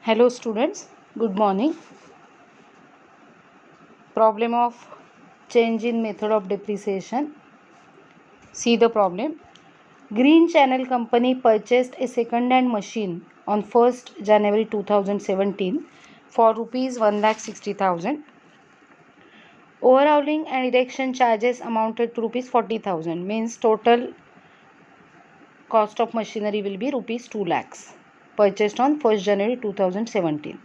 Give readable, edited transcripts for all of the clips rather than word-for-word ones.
Hello students, good morning. Problem of change in method of depreciation. See the problem. Green Channel Company purchased a second-hand machine on 1st January 2017 for rupees 1,60,000. Overhauling and erection charges amounted to rupees 40,000. Means total cost of machinery will be rupees 2 lakhs. Purchased on 1st January 2017.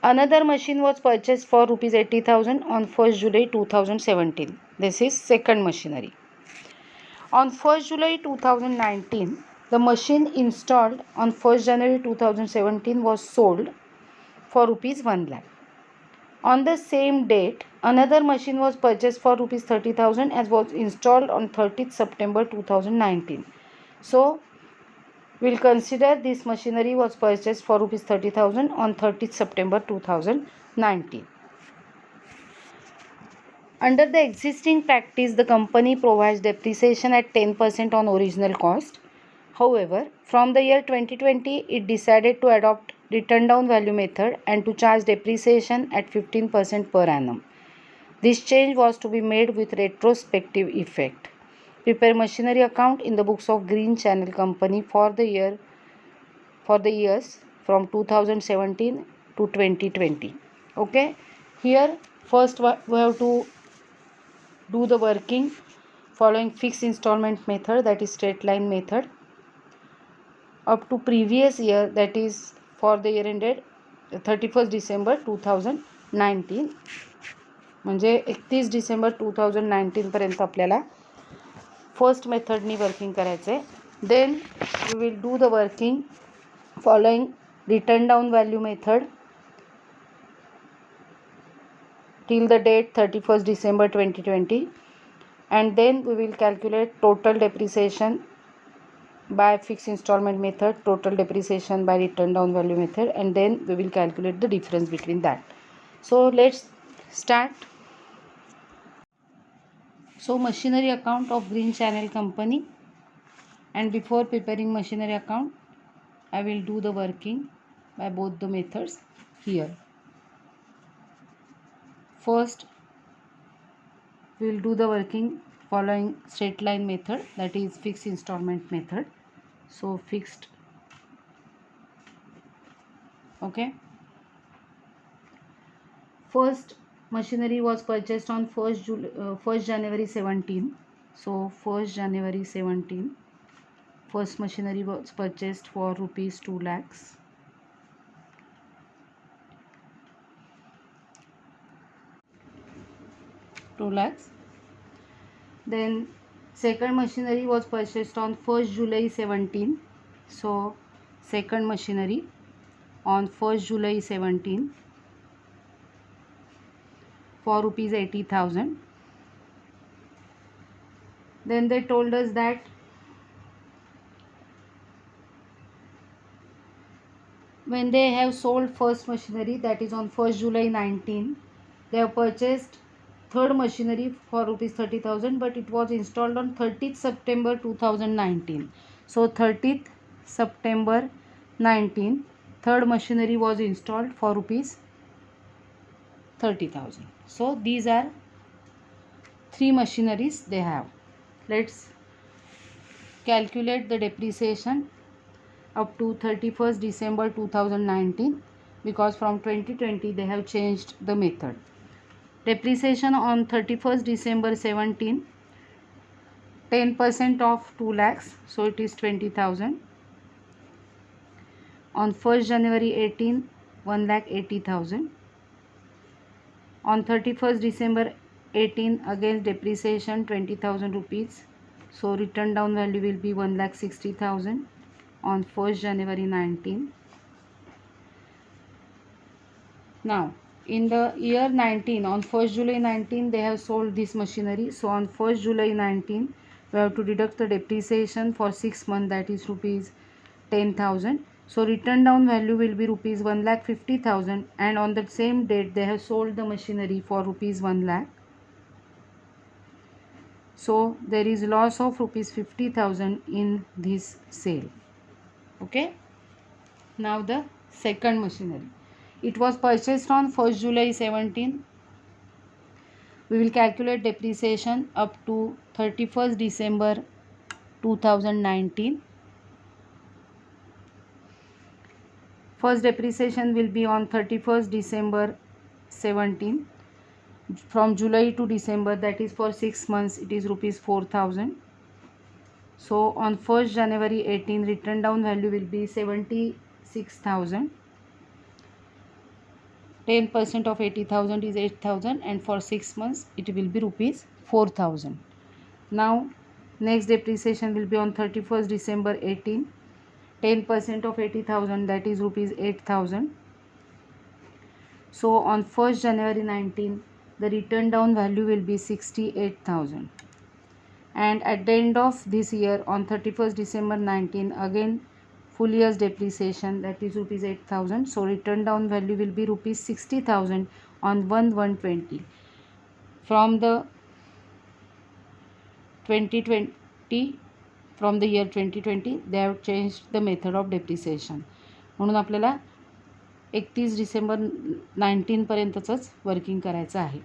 Another machine was purchased for rupees 80,000 on 1st July 2017. This is second machinery. On 1st July 2019, the machine installed on 1st January 2017 was sold for rupees 1 lakh. On the same date, another machine was purchased for rupees 30,000 as was installed on 30th September 2019. So, we'll consider this machinery was purchased for rupees 30,000 on 30th September 2019. Under the existing practice, the company provides depreciation at 10% on original cost. However, from the year 2020, it decided to adopt return down value method and to charge depreciation at 15% per annum. This change was to be made with retrospective effect. Prepare machinery account in the books of Green Channel Company for the years from 2017 to 2020. Okay, here first we have to do the working following fixed installment method, that is straight line method, up to previous year, that is for the year ended 31st December 2019. म्हणजे 31 December 2019 पर्यंत आपल्याला first मेथडनी working करायचं आहे. Then we will do the working following written down value method till the date 31st December 2020, and then we will calculate total depreciation by fixed installment method, total depreciation by return down value method, and then we will calculate the difference between that. So let's start. So machinery account of Green Channel Company, and before preparing machinery account I will do the working by both the methods here. First, we will do the working following straight line method, that is fixed installment method. So fixed, okay. First machinery was purchased on 1st January 17. So 1st January 17, first machinery was purchased for rupees 2 lakhs. Then second machinery was purchased on 1st July 17. So second machinery on 1st July 17 for rupees 80,000. Then they told us that when they have sold first machinery, that is on 1st July 19, they have purchased third machinery for rupees 30,000, but it was installed on 30th September 2019. So 30th September 19, third machinery was installed for rupees 30,000. So these are three machineries they have. Let's calculate the depreciation up to 31st December 2019, because from 2020 they have changed the method. Depreciation on 31st December 17, 10% of 2 lakhs, so it is 20,000. On 1st January 18, 1,80,000. On 31st December 18, again depreciation 20,000 rupees, so return down value will be 1,60,000 on 1st January 19. Now in the year 19, on 1st July 19 they have sold this machinery. So on 1st July 19 we have to deduct the depreciation for 6 months, that is rupees 10,000. So return down value will be rupees 1,50,000, and on the same date they have sold the machinery for rupees 1 lakh. So there is loss of rupees 50,000 in this sale. Okay. Now the second machinery. It was purchased on 1st July 17. We will calculate depreciation up to 31st December 2019. First depreciation will be on 31st December 17. From July to December, that is for 6 months, it is rupees 4,000. So on 1st January 18, written down value will be 76,000. 10% of 80,000 is 8,000, and for 6 months it will be rupees 4,000. Now next depreciation will be on 31st December 18. 10% of 80,000, that is rupees 8,000. So on 1st January 19, the written down value will be 68,000. And at the end of this year, on 31st December 19, again full year's depreciation, that is rupees 8,000. So written down value will be rupees 60,000 on 1/1/20. From the 2020, from the year 2020, they have changed the method of depreciation. म्हणून आपल्याला 31 December 19 पर्यंतच working करायचं आहे.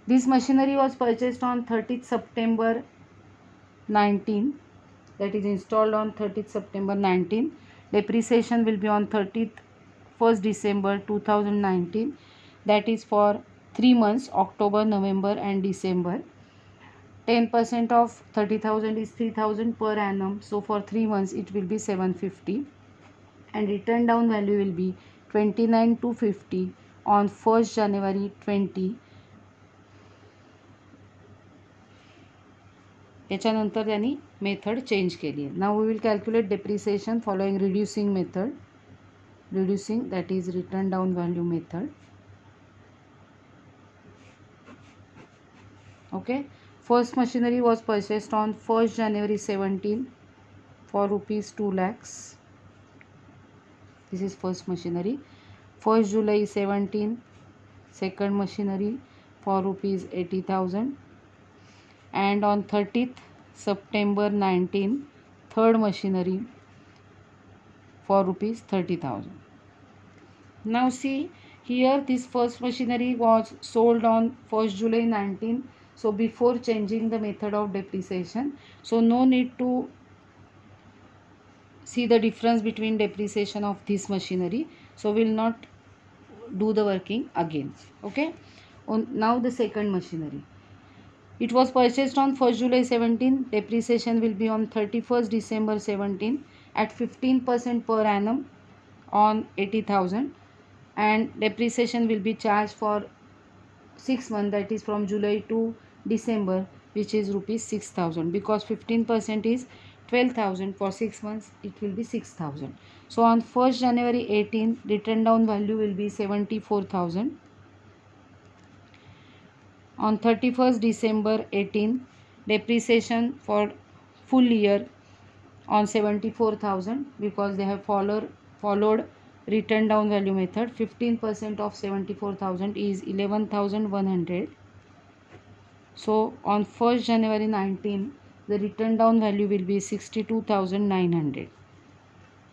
This machinery was purchased on 30th September 19, that is installed on 30th September 19. Depreciation will be on 31st December 2019, that is for 3 months, October, November and December. 10% of 30,000 is 3,000 per annum, so for 3 months it will be 750, and written down value will be 29,250 on 1st January 20. याच्यानंतर त्यांनी method change केली आहे. Now we will calculate depreciation following reducing method. Reducing, that is written down value method. Okay, first machinery was purchased on 1st January 17 for rupees 2 lakhs. This is first machinery. 1st July 17, second machinery for rupees 80,000. And on 30th September 19, third machinery for rupees 30,000. Now see here, this first machinery was sold on 1st July 19. So before changing the method of depreciation, so no need to see the difference between depreciation of this machinery. So we will not do the working again. Okay. Now the second machinery. It was purchased on 1st July 17. Depreciation will be on 31st December 17 at 15% per annum on 80,000, and depreciation will be charged for 6 months, that is from July to December, which is rupees 6,000, because 15% is 12,000. For 6 months it will be 6,000. So on 1st January 18, written down value will be 74,000. On 31st December 18, depreciation for full year on 74,000, because they have followed written down value method. 15% of 74,000 is 11,100. So on 1st January 19, the written down value will be 62,900.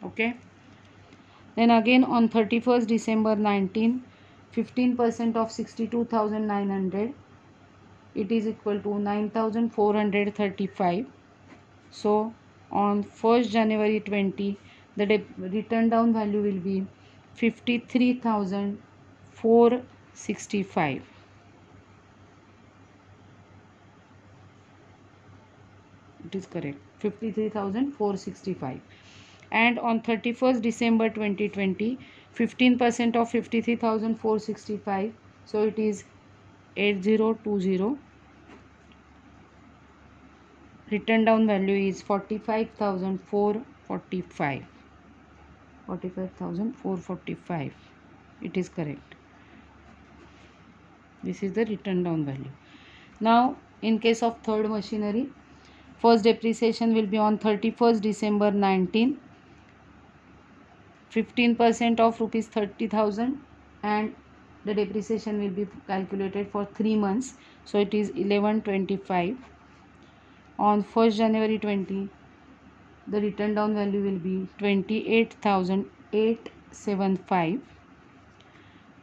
Okay. Then again on 31st December 19, 15% of 62,900, it is equal to 9,435. So on 1st January 20, the written down value will be 53,465. It is correct, 53,465. And on 31st December 2020, 15% of 53,465, so it is 8020. Written down value is 45,445. 45,445. It is correct. This is the written down value. Now in case of third machinery, first depreciation will be on 31st December 19. 15% of rupees 30,000, and the depreciation will be calculated for 3 months, so it is 1125. On 1st January 20, the written down value will be 28,8 2875.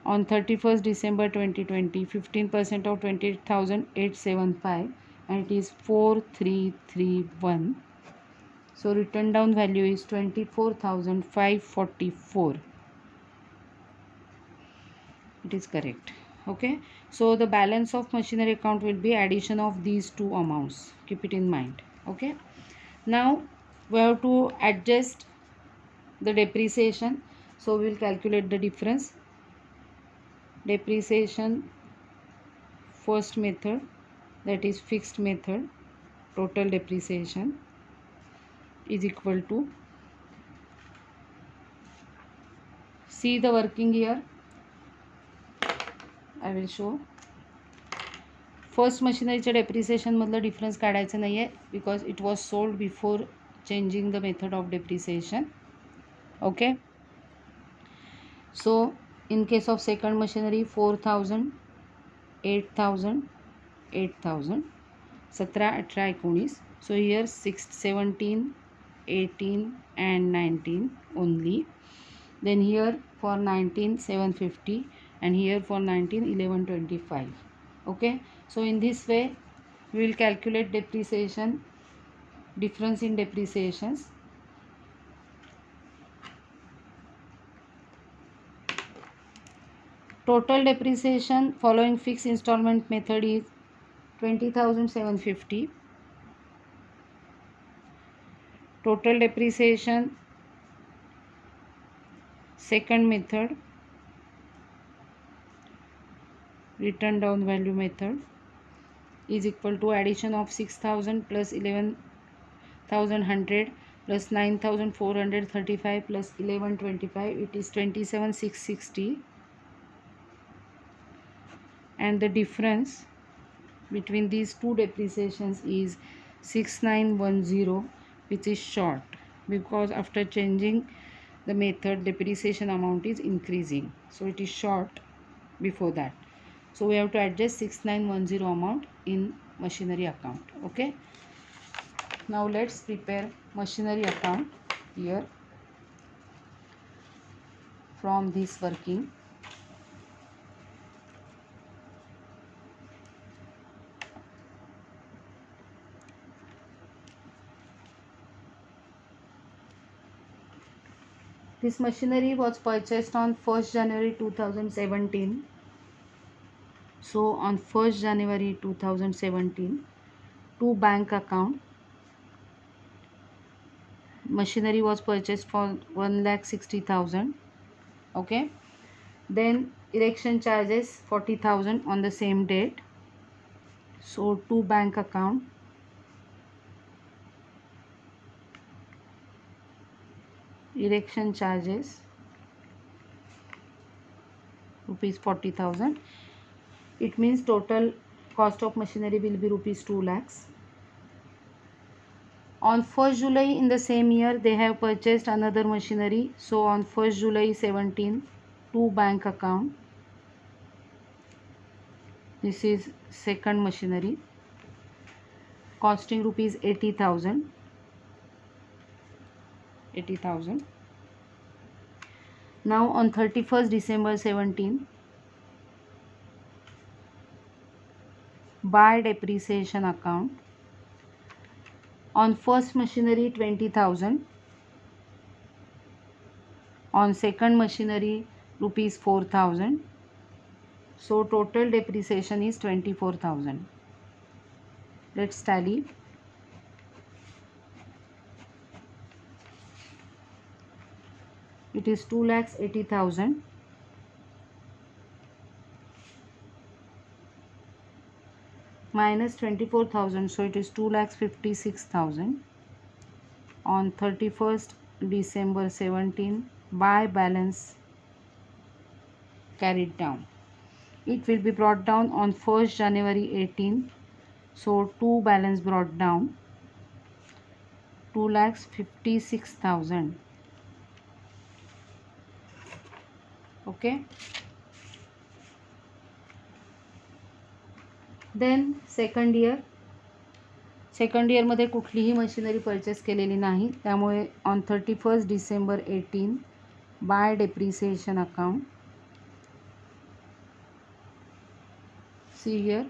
On 31st December 2020, 15% of 28,875, and it is 4331. So written down value is 24,544. It is correct. Okay, so the balance of machinery account will be addition of these two amounts. Keep it in mind. Okay, now we have to adjust the depreciation. So we will calculate the difference. Depreciation first method, that is fixed method, total depreciation is equal to, see the working here, I will show. First मशिनरीच्या डेप्रिसिएशनमधलं difference काढायचं नाही आहे because it was sold before changing the method of depreciation. Okay, so in case of second machinery 4,000, 8,000, 8,000, 17, 18, 19. So here 6, 17, 18 and 19 only. Then here for 19 750 and here for 19 1125. Okay, so in this way we will calculate depreciation, difference in depreciations. Total depreciation following fixed installment method is 20,750. Total depreciation second method, written down value method, is equal to addition of 6,000 plus 11,100 plus 9,435 plus 1125. It is 27,660. And the difference between these two depreciations is 6,910, which is short because after changing the method depreciation amount is increasing, so it is short before that. So we have to adjust 6,910 amount in machinery account. Okay, now let's prepare machinery account here from this working. This machinery was purchased on 1st January 2017. So on 1st January 2017, to bank account, machinery was purchased for 1,60,000. Okay, then erection charges 40,000 on the same date. So to bank account, erection charges rupees 40,000. It means total cost of machinery will be rupees 2 lakhs. On 1st July in the same year they have purchased another machinery. So on 1st July 17, to bank account, this is second machinery, costing rupees 80,000. 80,000. Now on 31st December 17, by depreciation account, on first machinery 20,000, on second machinery rupees 4,000. So total depreciation is 24,000. Let's tally. It is 2,80,000 minus 24,000, so it is 2,56,000 on 31st December 17 by balance carried down. It will be brought down on 1st January 18, so 2 balance brought down, 2,56,000. Okay, then second year मध्ये कुठलीही machinery purchase केलेली नाही, त्यामुळे on 31st December 18 By depreciation account, see here,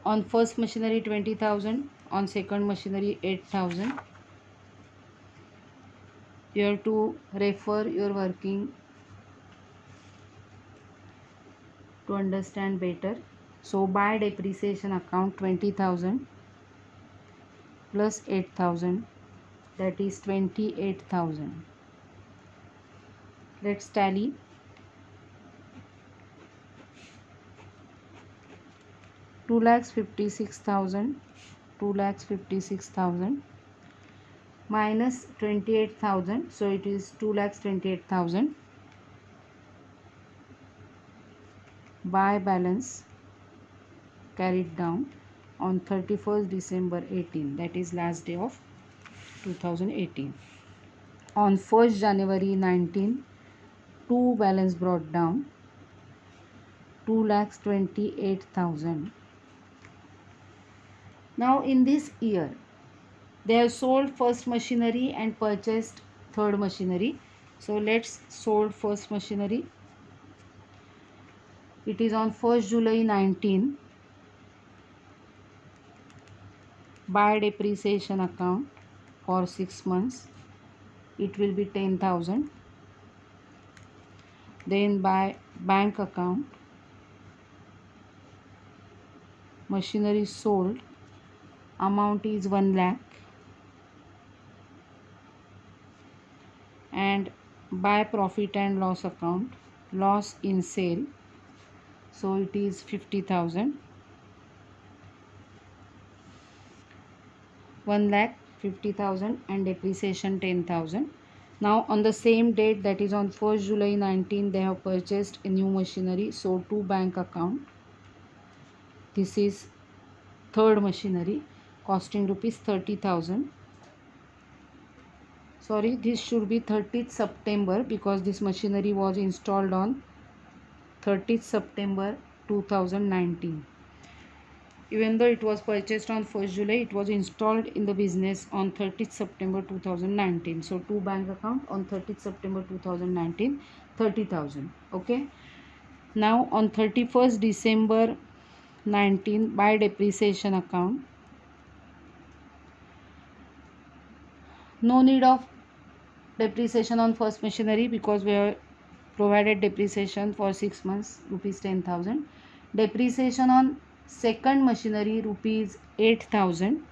on first machinery 20,000, on second machinery 8,000. You have to refer your working to understand better. So by depreciation account 20,000 plus 8,000, that is 28,000. Let's tally. 2,56,000, 2,56,000 minus 28,000, so it is 2,28,000 by balance carried down on 31st December 18, that is last day of 2018. On 1st January 19, two balance brought down, 2,28,000. Now in this year they have sold first machinery and purchased third machinery. So let's sold first machinery. It is on 1st July 19. By depreciation account for 6 months, it will be 10,000. Then by bank account, machinery sold, amount is 1 lakh. And by profit and loss account, loss in sale, so it is 50,000. 1 lakh 50,000 and depreciation 10,000. Now on the same date, that is on 1st July 19, they have purchased a new machinery, so to bank account, this is third machinery costing rupees 30,000. Sorry, this should be 30th September because this machinery was installed on 30th September 2019. Even though it was purchased on 1st July, it was installed in the business on 30th September 2019. So to bank account on 30th September 2019, 30,000. Okay. Now on 31st December 19, by depreciation account, no need of depreciation on first machinery because we have provided depreciation for 6 months, rupees 10,000. Depreciation on second machinery, rupees 8,000,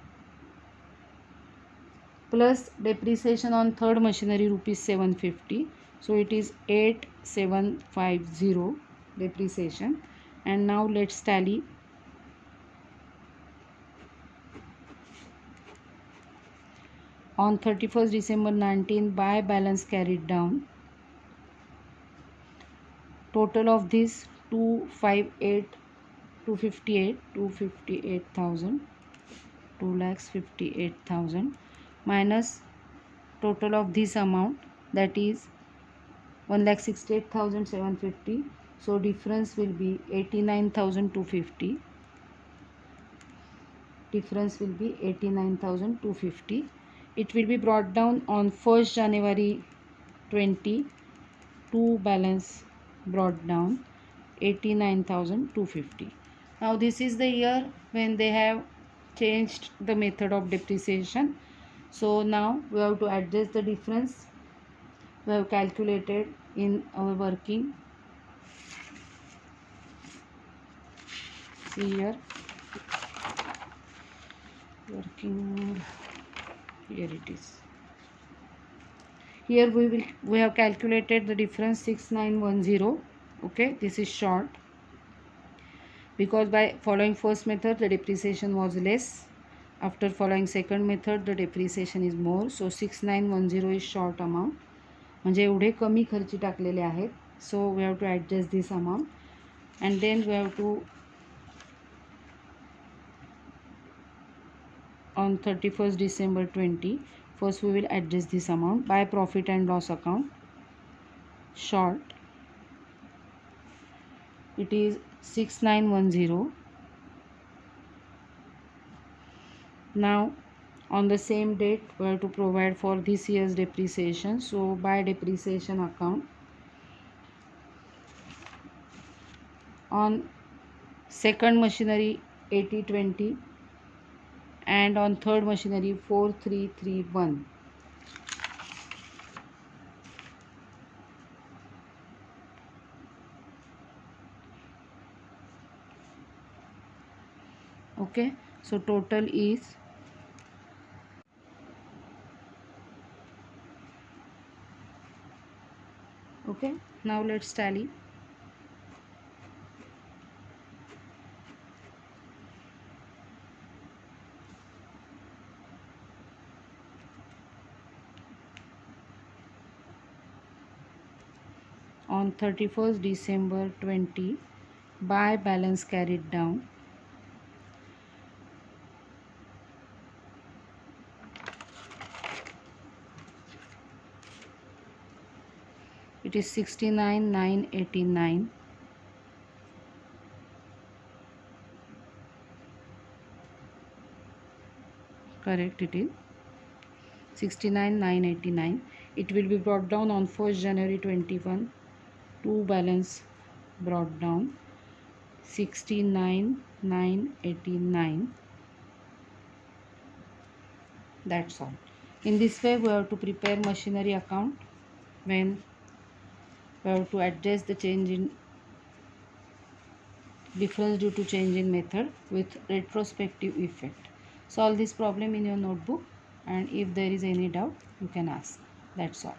plus depreciation on third machinery, rupees 750. So it is 8,750 depreciation. And now let's tally. On 31st December 19, by balance carried down, total of this 258,000, 2,58,000 minus total of this amount, that is 1,68,750. So difference will be 89,250. Difference will be 89,250. It will be brought down on 1st January 20. Two balance brought down 89,250. Now this is the year when they have changed the method of depreciation. So now we have to adjust the difference. We have calculated in our working. See here, working, here it is. Here we have calculated the difference 6910. Okay, this is short because by following first method the depreciation was less. After following second method the depreciation is more. So 6910 is short amount. म्हणजे एवढे कमी खर्ची टाकलेले आहेत. So we have to adjust this amount and then we have to on 31st December 20, first we will adjust this amount by profit and loss account. Short, it is 6910. Now On the same date we have to provide for this year's depreciation. So by depreciation account, on second machinery 8020 and on third machinery 4331. Okay, so total is okay. Now let's tally. On 31st December 20, by balance carried down, it is 69,989. Correct, it is 69,989. It will be brought down on 1st January 21. Two balance brought down 69,989. That's all. In this way we have to prepare machinery account when we have to adjust the change in difference due to change in method with retrospective effect. Solve this problem in your notebook, and if there is any doubt you can ask. That's all.